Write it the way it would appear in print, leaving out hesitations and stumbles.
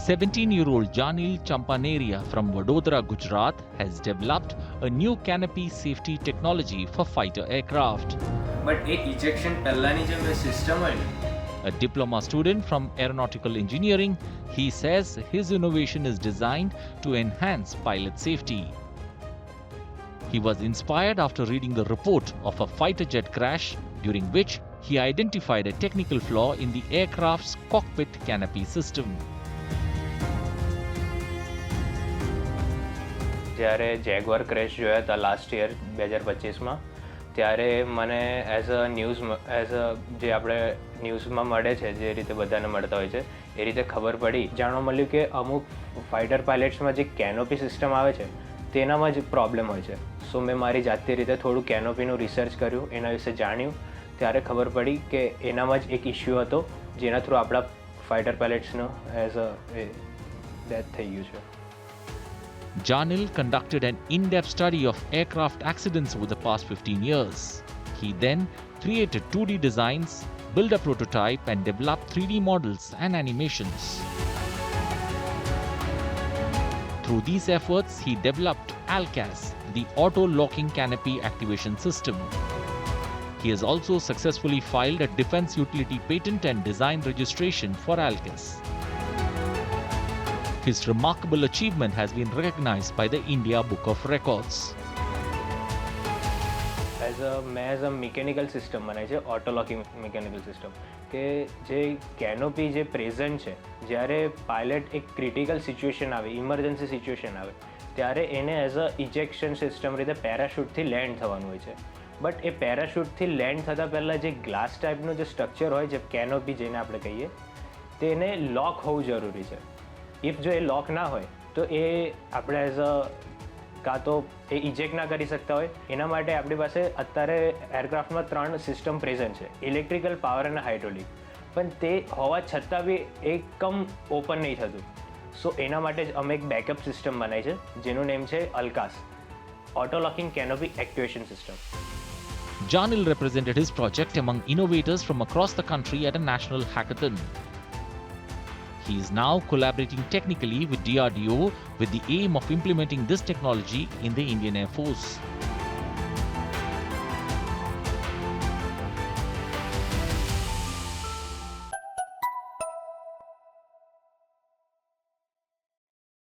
17-year-old Janil Champaneria from Vadodara, Gujarat has developed a new canopy safety technology for fighter aircraft. But A ejection પહેલાંની જે system હોય ને A diploma student from aeronautical engineering, he says his innovation is designed to enhance pilot safety. He was inspired after reading the report of a fighter jet crash, during which he identified a technical flaw in the aircraft's cockpit canopy system. જ્યારે Jaguar crash જોયા હતા last year 2025માં ત્યારે મને as a જે આપણે ન્યૂઝમાં મળે છે જે રીતે બધાને મળતા હોય છે એ રીતે ખબર પડી જાણવા મળ્યું કે અમુક ફાઇટર પાયલટ્સમાં જે કેનોપી સિસ્ટમ આવે છે તેનામાં જ પ્રોબ્લેમ હોય છે. સો મેં મારી જાતે રીતે થોડું કેનોપીનું રિસર્ચ કર્યું, એના વિશે જાણ્યું, ત્યારે ખબર પડી કે એનામાં જ એક ઇશ્યુ હતો જેના થ્રુ આપણા ફાઇટર પાયલટ્સનો એઝ અ ડેથ થઈ ગયું છે. Janil conducted an in-depth study of aircraft accidents over the past 15 years. He then created 2D designs, built a prototype and developed 3D models and animations. Through these efforts, he developed ALCAS, the auto-locking canopy activation system. He has also successfully filed a defense utility patent and design registration for ALCAS. His remarkable achievement has been recognized by the India Book of Records. મેં as a mechanical system બનાવી છે, auto locking mechanical system, કે જે canopy જે present છે જ્યારે pilot એક critical situation આવે, ઇમરજન્સી સિચ્યુએશન આવે ત્યારે એને એઝ અ ઇજેક્શન સિસ્ટમ રીતે પેરાશૂટથી લેન્ડ થવાનું હોય છે. બટ એ પેરાશૂટથી લેન્ડ થતાં પહેલાં જે ગ્લાસ ટાઈપનું જે સ્ટ્રક્ચર હોય છે કેનોપી જેને આપણે કહીએ તેને લોક હોવું જરૂરી છે. ઇફ જો એ લોક ના હોય તો એ આપણે એઝ અ કાં તો એ ઇજેક્ટ ના કરી શકતા હોય. એના માટે આપણી પાસે અત્યારે એરક્રાફ્ટમાં 3 સિસ્ટમ પ્રેઝન્ટ છે, ઇલેક્ટ્રિકલ, પાવર અને હાઇડ્રોલિક, પણ તે હોવા છતાં બી એકદમ ઓપન નહીં થતું. સો એના માટે જ અમે એક બેકઅપ સિસ્ટમ બનાવી છે જેનું નેમ છે ALCAS, auto locking canopy activation system. Janil represented his project among innovators from across the country at a national hackathon. He is now collaborating technically with DRDO with the aim of implementing this technology in the Indian Air Force.